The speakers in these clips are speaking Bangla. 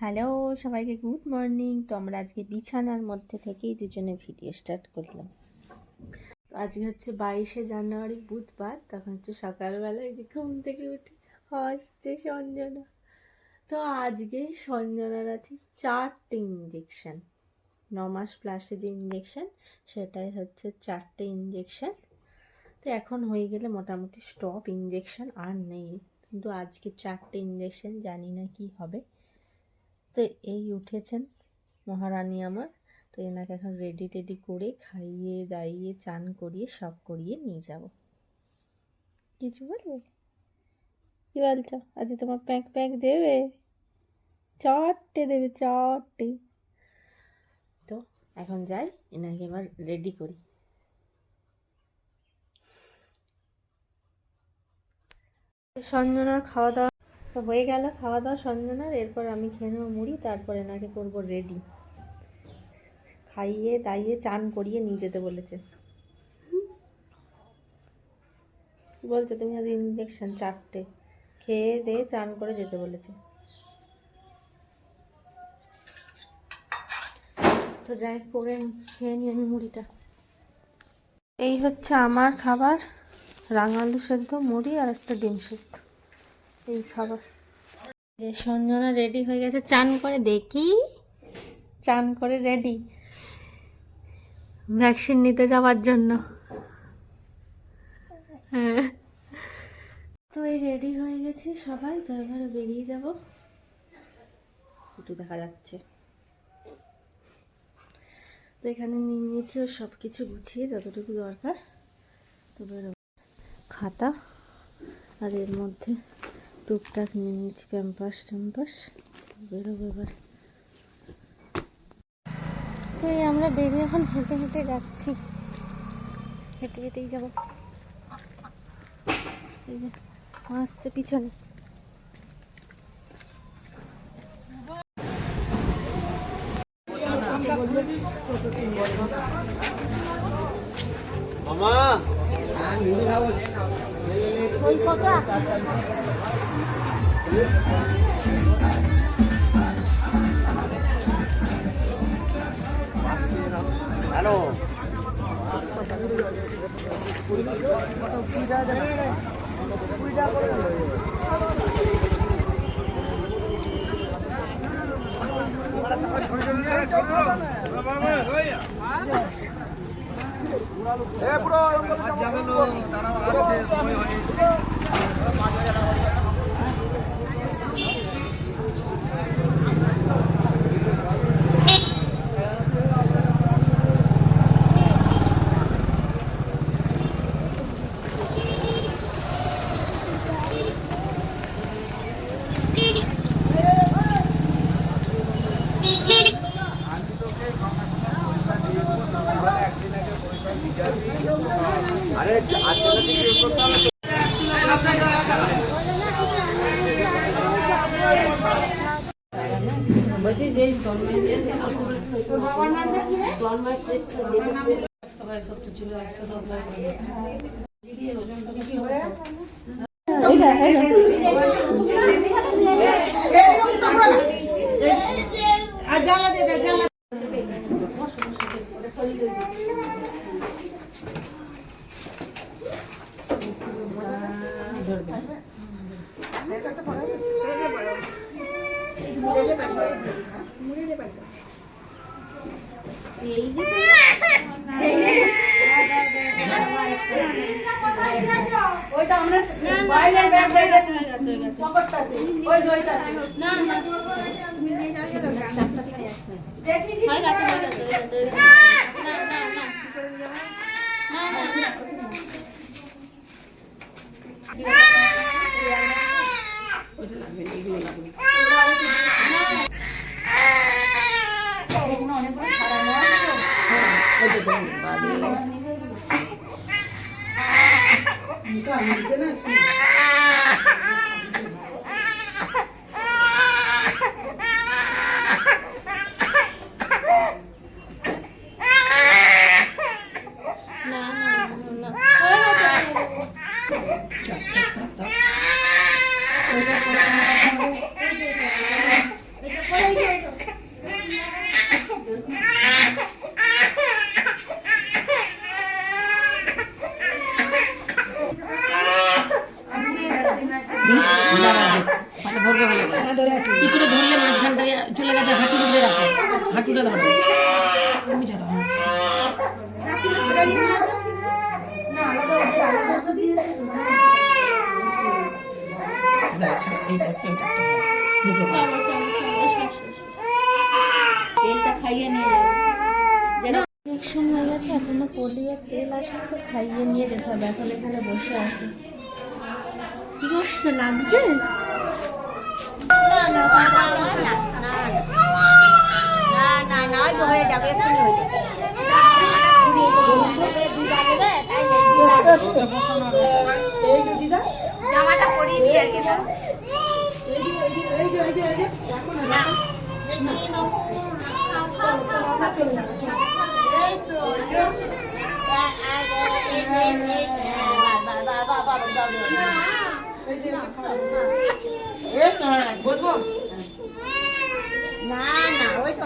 হ্যালো সবাইকে গুড মর্নিং। তো আমরা আজকে বিছানার মধ্যে থেকেই দুজনে ভিডিও স্টার্ট করলাম। তো আজকে হচ্ছে 22শে জানুয়ারি বুধবার। তখন হচ্ছে সকালবেলায় ঘুম থেকে উঠে হাসছে সঞ্জনা। তো আজকে সঞ্জনার আছে 4টে ইঞ্জেকশন। 9 মাস প্লাসে যে ইঞ্জেকশন সেটাই হচ্ছে 4টে ইঞ্জেকশন। তো এখন হয়ে গেলে মোটামুটি স্টপ, ইঞ্জেকশন আর নেই। কিন্তু আজকে 4টে ইঞ্জেকশন, জানি না কি হবে। তো এই উঠেছেন মহারানী আমার। তো এনাকে এখন রেডি টেডি করে খাইয়ে দাইয়ে চান করিয়ে সব করিয়ে নিয়ে যাব। কিছু বলবে? কি বলছো? আজকে তোমার প্যাক প্যাক দেবে? 4টে দেবে, 4টে। তো এখন যাই, এনাকে এবার রেডি করি। সঞ্জনার খাওয়া দাওয়া তো হয়ে গেল, খাওয়া দাওয়া সঞ্জনার। এরপর আমি খেয়ে নেবো মুড়ি, তারপর এনাকে করবো রেডি, খাইয়ে দাইয়ে চান করিয়ে নিয়ে যেতে বলেছে। বলছে তুমি আজ ইঞ্জেকশন 4টে খেয়ে দিয়ে চান করে যেতে বলেছে। তো যাই করে খেয়ে নিই আমি মুড়িটা। এই হচ্ছে আমার খাবার, রাঙালু সেদ্ধ, মুড়ি আর একটা ডিম সেদ্ধ, এই খাবার। যে সঞ্জনা রেডি হয়ে গেছে চান করে, দেখি চান করে রেডি ভ্যাকসিন নিতে যাওয়ার জন্য। হ্যাঁ, তো এই রেডি হয়ে গেছি সবাই। তো এবারে বেরিয়ে যাব, একটু দেখা যাচ্ছে। তো এখানে নিয়ে নিয়েছি ও সব কিছু গুছিয়ে যতটুকু দরকার। তো বেরোবো, খাতা আর এর মধ্যে টুকটাক নিয়ে নিয়েছি প্যাম্পাস ট্যাম্পাস। বেরোবো এবার। তো এই আমরা বেরিয়ে এখন হেঁটে হেঁটে যাচ্ছি, হেঁটে হেঁটেই যাবো। এই যে আসছে পিছনে। মামা হ্যালো, আরে বলছি যে সবাই 70 ছিল ওইটা আমরা বাইরের ব্যাগ হয়ে গেছে পকেটটাতে ওই জয়টা না না তুমি নিয়ে যাও চাপটা ছেড়ে আসছে দেখি হয়ে গেছে না না না কি করে ধরলে মাঝখানটা চলে গেছে, হাঁটু ধরে রাখো, হাঁটুটা ধরো, এমনি ধরো। আচ্ছা, এইটা তেলটা খাইয়ে নিয়ে যাবে। ইনজেকশন হয়ে গেছে, এখনো পোলিওর তেল আসলে তো খাইয়ে নিয়ে যেতে হবে। এখন এখানে বসে আছে। কি হচ্ছে, লাগছে? হয়ে যাবে, এক্ষুনি হয়ে যাবে। জামাটা পরিয়ে দিয়ে আগে না। না না, ওই তো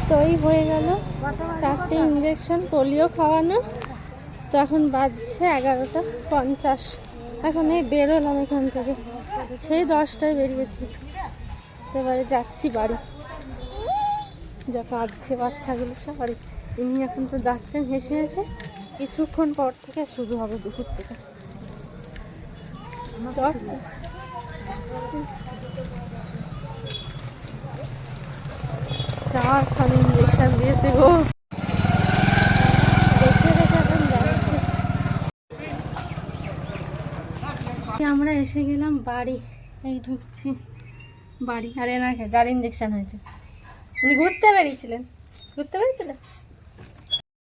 তো এই হয়ে গেল 4টে ইঞ্জেকশন পোলিও খাওয়ানো। তো এখন বাজছে 11:50। এখন এই বেরোলাম এখান থেকে, সেই 10টায় বেরিয়েছি। এবারে যাচ্ছি বাড়ি, যা কাঁদছে বাচ্চাগুলো সব বাড়ি। ইনি এখন তো যাচ্ছেন হেসে হেসে, কিছুক্ষণ পর থেকে শুরু হবে দুপুর থেকে। চারখানি ইঞ্জেকশন দিয়েছে গো। দেখে দেখে এখন যাচ্ছে। আমরা এসে গেলাম বাড়ি, এই ঢুকছি বাড়ি। আর এনাকে যার ইঞ্জেকশন হয়েছে, উনি ঘুরতে বেরিয়েছিলেন।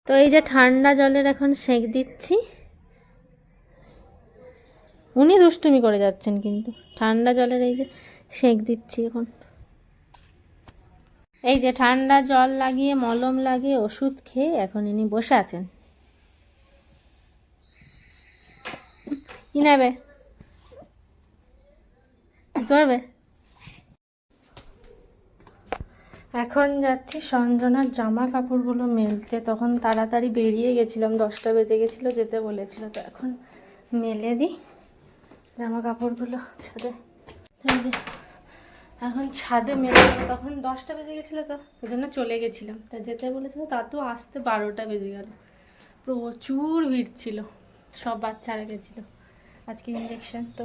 তো এই যে ঠান্ডা জলের এখন সেঁক দিচ্ছি। উনি দুষ্টুমি করে যাচ্ছেন, কিন্তু ঠান্ডা জলের এই যে সেঁক দিচ্ছি এখন। এই যে ঠান্ডা জল লাগিয়ে, মলম লাগিয়ে, ওষুধ খেয়ে এখন ইনি বসে আছেন। কি নেবে, কি করবে? এখন যাচ্ছি সঞ্জনার জামা কাপড়গুলো মেলতে। তখন তাড়াতাড়ি বেরিয়ে গেছিলাম, 10টা বেজে গেছিলো, যেতে বলেছিল। তো এখন মেলে দিই জামা কাপড়গুলো ছাদে। এই যে এখন ছাদে মেলে দেবো। তখন 10টা বেজে গেছিলো, তো ওই জন্য চলে গেছিলাম। তা যেতে বলেছিল, তা তো আসতে 12টা বেজে গেল। প্রচুর ভিড় ছিল, সব বাচ্চারা গেছিলো। আজকে ইঞ্জেকশন তো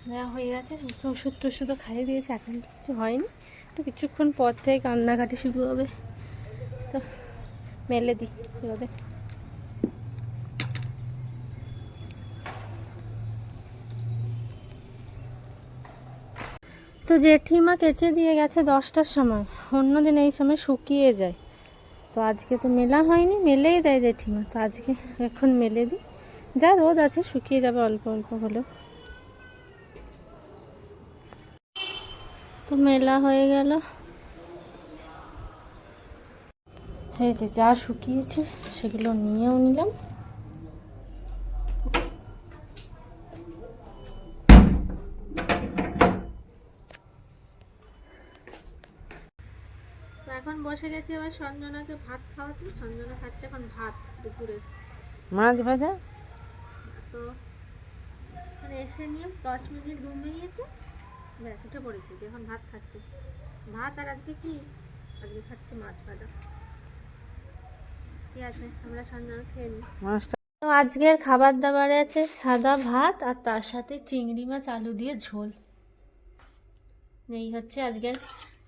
নেওয়া হয়ে গেছে, ওষুধ টষুধও খাইয়ে দিয়েছে। এখন কিছু হয়নি, একটু কিছুক্ষণ পর থেকে কান্নাকাটি শুরু হবে। তো মেলে দিই রোদে। তো জেঠিমা কেচে দিয়ে গেছে 10টার সময়। অন্যদিন এই সময় শুকিয়ে যায়, তো আজকে তো মেলা হয়নি, মেলেই দেয় জেঠিমা। তো আজকে এখন মেলে দিই, যা রোদ আছে শুকিয়ে যাবে অল্প অল্প হলেও। তো মেলা হয়ে গেল। এই যে যা শুকিয়েছে সেগুলো নিয়েও নিলাম। এখন বসে গেছি এবার সঞ্জনাকে ভাত খাওয়াতে। সঞ্জনা খাচ্ছে এখন ভাত দুপুরের, মাছ ভাজা। তো মানে এসে নিয়ে 10 মিনিট ঘুমিয়েছে, ব্যাস উঠে পড়েছে, এখন ভাত খাচ্ছে। ভাত আর আজকে কি, আজকে খাচ্ছে মাছ ভাজা। ঠিক আছে, আমরা সঞ্জনা খেয়ে নিই মাছটা। তো আজকের খাবার দাবারে আছে সাদা ভাত আর তার সাথে চিংড়ি মাছ আলু দিয়ে ঝোল। এই হচ্ছে আজকের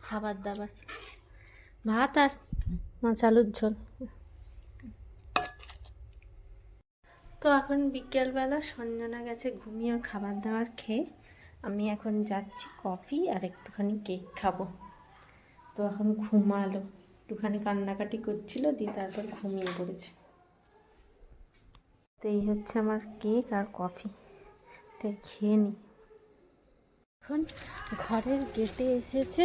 খাবার দাবার, ভাত আর মাছ আলুর ঝোল। তো এখন বিকেলবেলা সঞ্জনা গেছে ঘুমিয়ে, ওর খাবার দাবার খেয়ে। আমি এখন যাচ্ছি কফি আর একটুখানি কেক খাবো। তো এখন ঘুমালো, একটুখানি কান্নাকাটি করছিল, দিয়ে তারপর ঘুমিয়ে পড়েছে। তো এই হচ্ছে আমার কেক আর কফি, এটাই খেয়ে নিই। এখন ঘরের গেটে এসেছে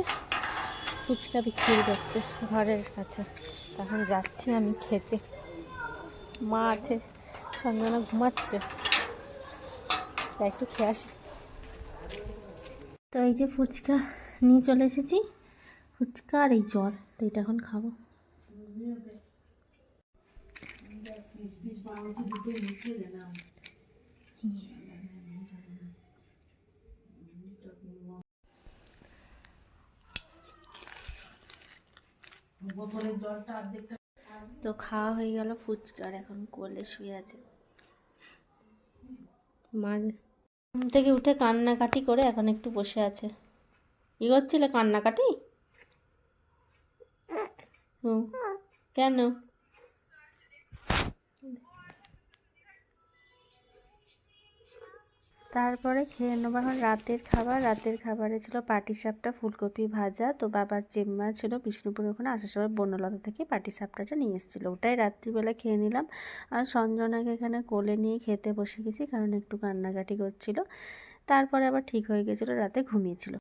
ফুচকা বিক্রি করতে ঘরের কাছে। এখন যাচ্ছি আমি খেতে। মা আছে, সঞ্জনা ঘুমাচ্ছে, তাই একটু খেয়ে আসি। তো এই যে ফুচকা নিয়ে চলে এসেছি, ফুচকা আর এই জল, তো এটা এখন খাবো। তো খাওয়া হয়ে গেল ফুচকা, আর এখন কোলে শুয়ে আছে। মা ঘুম থেকে উঠে কান্নাকাটি করে এখন একটু বসে আছে। কি করছিলে, কান্নাকাটি? হুম, কেন? তারপরে খেয়ে নেবো এখন রাতের খাবার। রাতের খাবারে ছিল পাটিসাপটা, ফুলকপি ভাজা। তো বাবার চেম্বার ছিল বিষ্ণুপুরে, ওখানে আসার সময় বনলতা থেকে পাটিসাপটাটা নিয়ে এসেছিলো, ওটাই রাত্রিবেলা খেয়ে নিলাম। আর সঞ্জনাকে এখানে কোলে নিয়ে খেতে বসে গেছি, কারণ একটু কান্নাকাটি করছিল। তারপরে আবার ঠিক হয়ে গেছিলো, রাতে ঘুমিয়েছিল।